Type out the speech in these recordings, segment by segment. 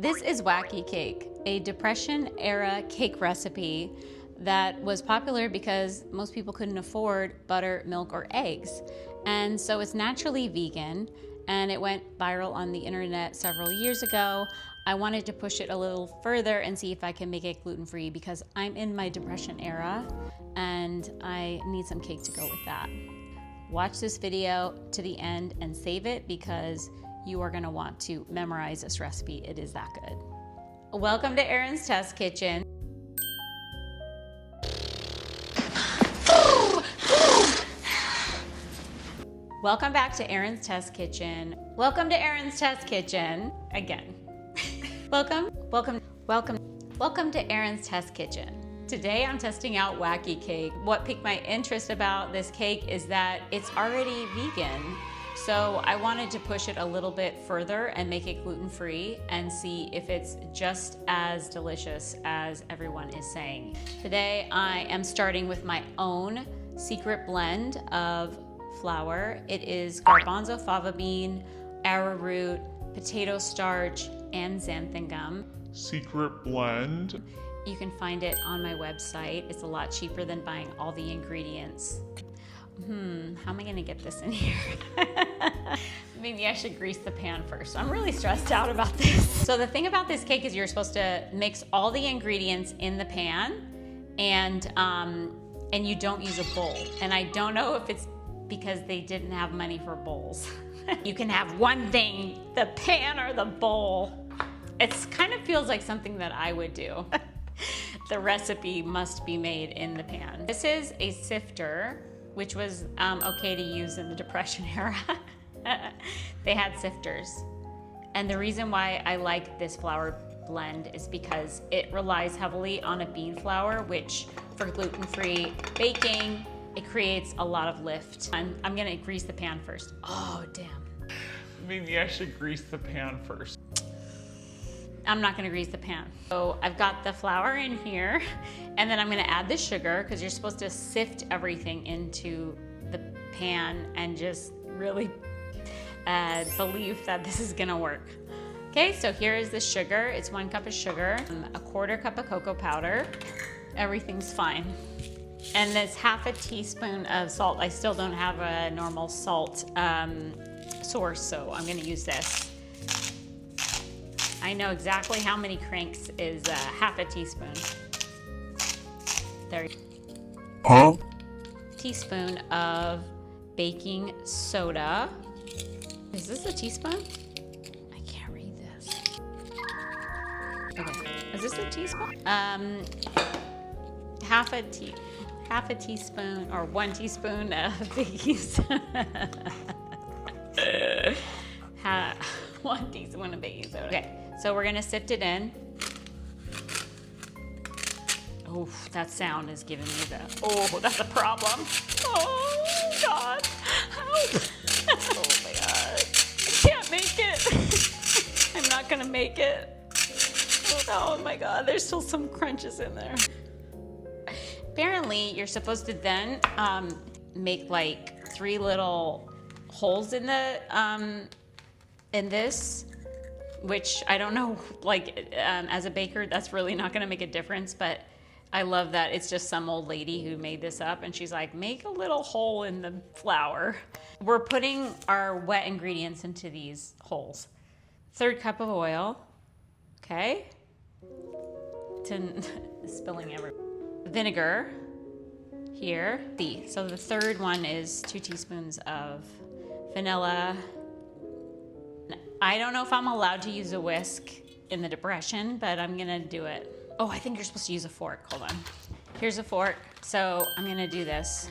This is Wacky Cake, a Depression-era cake recipe that was popular because most people couldn't afford butter, milk, or eggs. And so it's naturally vegan, and it went viral on the internet several years ago. I wanted to push it a little further and see if I can make it gluten-free because I'm in my depression era and I need some cake to go with that. Watch this video to the end and save it because you are gonna want to memorize this recipe. It is that good. Welcome to Erin's Test Kitchen. Welcome back to Erin's Test Kitchen. Welcome to Erin's Test Kitchen again. Welcome to Erin's Test Kitchen. Today I'm testing out Wacky Cake. What piqued my interest about this cake is that it's already vegan. So I wanted to push it a little bit further and make it gluten-free and see if it's just as delicious as everyone is saying. Today I am starting with my own secret blend of flour. It is garbanzo fava bean, arrowroot, potato starch, and xanthan gum. Secret blend. You can find it on my website. It's a lot cheaper than buying all the ingredients. How am I gonna get this in here? Maybe I should grease the pan first. I'm really stressed out about this. So the thing about this cake is you're supposed to mix all the ingredients in the pan and you don't use a bowl. And I don't know if it's because they didn't have money for bowls. You can have one thing, the pan or the bowl. It kind of feels like something that I would do. The recipe must be made in the pan. This is a sifter, which was okay to use in the Depression era. They had sifters. And the reason why I like this flour blend is because it relies heavily on a bean flour, which for gluten-free baking, it creates a lot of lift. I'm gonna grease the pan first. Oh, damn. Maybe I should grease the pan first. I'm not gonna grease the pan. So I've got the flour in here, and then I'm gonna add the sugar because you're supposed to sift everything into the pan and just really believe that this is gonna work. Okay, so here is the sugar. It's 1 cup of sugar, a 1/4 cup of cocoa powder. Everything's fine. And there's 1/2 teaspoon of salt. I still don't have a normal salt source, so I'm gonna use this. I know exactly how many cranks is 1/2 teaspoon. There. Huh? Teaspoon of baking soda. Is this a teaspoon? I can't read this. Okay, is this a teaspoon? 1/2 teaspoon or 1 teaspoon of baking soda. 1 teaspoon of baking soda. Okay, so we're gonna sift it in. Oh, that sound is giving me the, oh, that's a problem. Oh, God, help. Oh my God, I can't make it. I'm not gonna make it. Oh my God, there's still some crunches in there. Apparently, you're supposed to then make like 3 little holes in the, in this, which I don't know, like as a baker, that's really not gonna make a difference, but I love that it's just some old lady who made this up and she's like, make a little hole in the flour. We're putting our wet ingredients into these holes. 1/3 cup of oil, okay? Spilling everywhere. Vinegar here. So the 3rd one is 2 teaspoons of vanilla. I don't know if I'm allowed to use a whisk in the Depression, but I'm gonna do it. Oh, I think you're supposed to use a fork. Hold on. Here's a fork. So I'm gonna do this.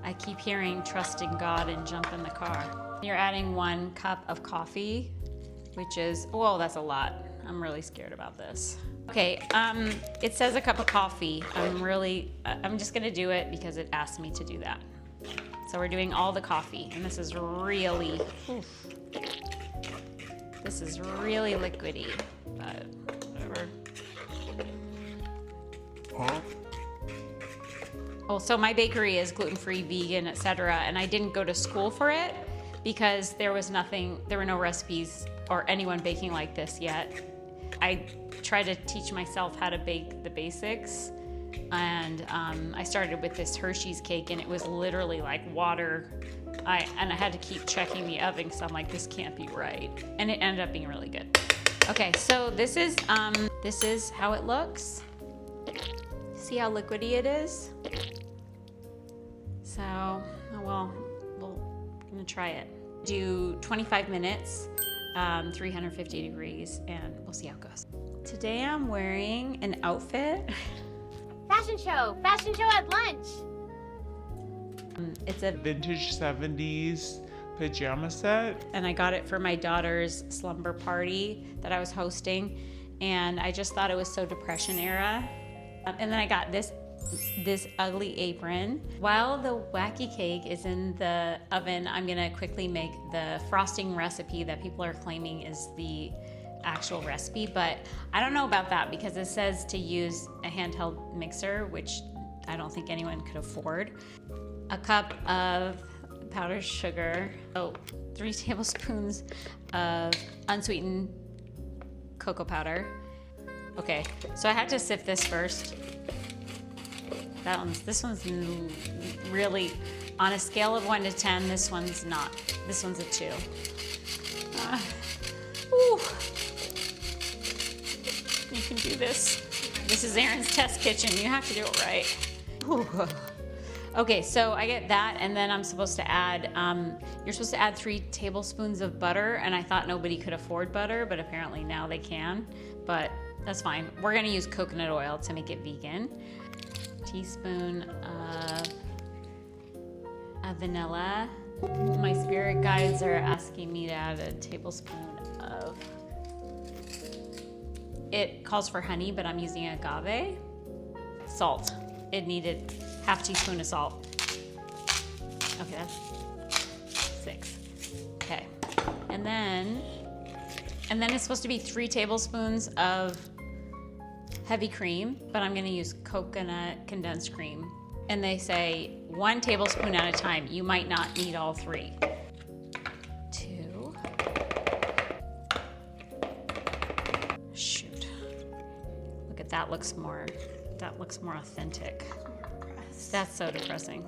I keep hearing trust in God and jump in the car. You're adding 1 cup of coffee, which is, whoa, that's a lot. I'm really scared about this. Okay, it says a cup of coffee. I'm just gonna do it because it asked me to do that. So we're doing all the coffee, and this is really, this is really liquidy, but whatever. Huh? Oh, so my bakery is gluten-free, vegan, etc., and I didn't go to school for it. because there were no recipes or anyone baking like this yet. I tried to teach myself how to bake the basics, and I started with this Hershey's cake, and it was literally like water. I had to keep checking the oven because I'm like, this can't be right, and it ended up being really good. Okay, so this is how it looks. See how liquidy it is? So, oh well, I'm gonna try it. Do 25 minutes, 350 degrees, and we'll see how it goes. Today I'm wearing an outfit. Fashion show at lunch. It's a Vintage 70s pajama set. and I got it for my daughter's slumber party that I was hosting, and I just thought it was so Depression era. And then I got this ugly apron. While the Wacky Cake is in the oven, I'm gonna quickly make the frosting recipe that people are claiming is the actual recipe, but I don't know about that because it says to use a handheld mixer, which I don't think anyone could afford. A cup of powdered sugar, 3 tablespoons of unsweetened cocoa powder. Okay, so I had to sift this first. This one's really, on a scale of 1 to 10, this one's not. This one's a 2. Ooh. You can do this. This is Erin's test kitchen. You have to do it right. Ooh. Okay, so I get that, and then I'm supposed to add, you're supposed to add 3 tablespoons of butter, and I thought nobody could afford butter, but apparently now they can, but that's fine. We're gonna use coconut oil to make it vegan. Teaspoon of vanilla. My spirit guides are asking me to add a tablespoon of, it calls for honey, but I'm using agave. Salt. It needed half teaspoon of salt. Okay, that's 6. Okay, and then it's supposed to be 3 tablespoons of heavy cream, but I'm gonna use coconut condensed cream. And they say 1 tablespoon at a time. You might not need all 3. 2. Shoot. Look at that, looks more authentic. That's so depressing.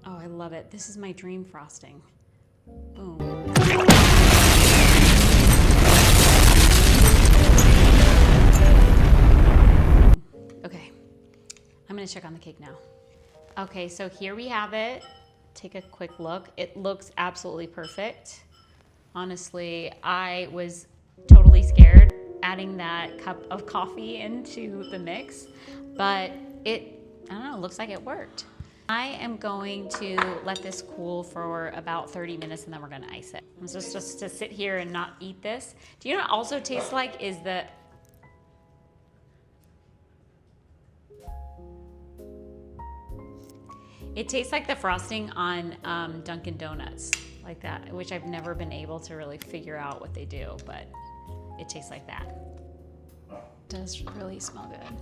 Oh, I love it. This is my dream frosting. Boom. Okay, I'm gonna check on the cake now. Okay, so here we have it. Take a quick look. It looks absolutely perfect. Honestly, I was totally scared adding that cup of coffee into the mix, but I don't know, looks like it worked. I am going to let this cool for about 30 minutes and then we're gonna ice it. I'm just to sit here and not eat this. Do you know what it also tastes like is it tastes like the frosting on Dunkin' Donuts, like that, which I've never been able to really figure out what they do, but it tastes like that. It does really smell good.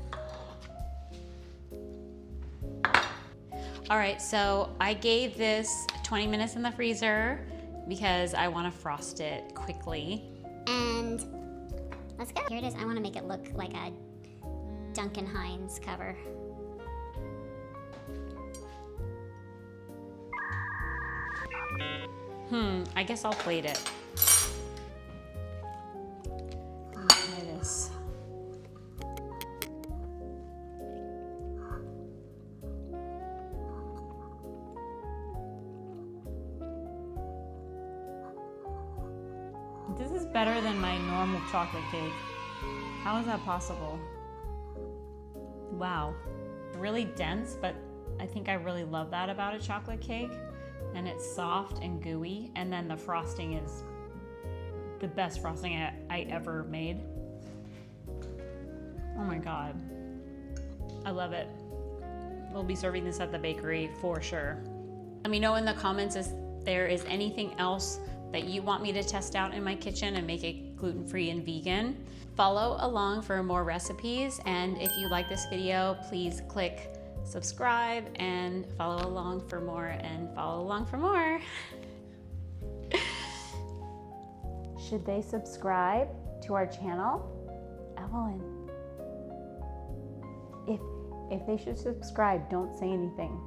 All right, so I gave this 20 minutes in the freezer because I want to frost it quickly. And let's go. Here it is. I want to make it look like a Duncan Hines cover. I guess I'll plate it. Let me try this. This is better than my normal chocolate cake. How is that possible? Wow. Really dense, but I think I really love that about a chocolate cake. And it's soft and gooey, and then the frosting is the best frosting I ever made. Oh my God. I love it. We'll be serving this at the bakery for sure. Let me know in the comments if there is anything else that you want me to test out in my kitchen and make it gluten-free and vegan. Follow along for more recipes, and if you like this video, please click subscribe and follow along for more. Should they subscribe to our channel? Evelyn, if they should subscribe, don't say anything.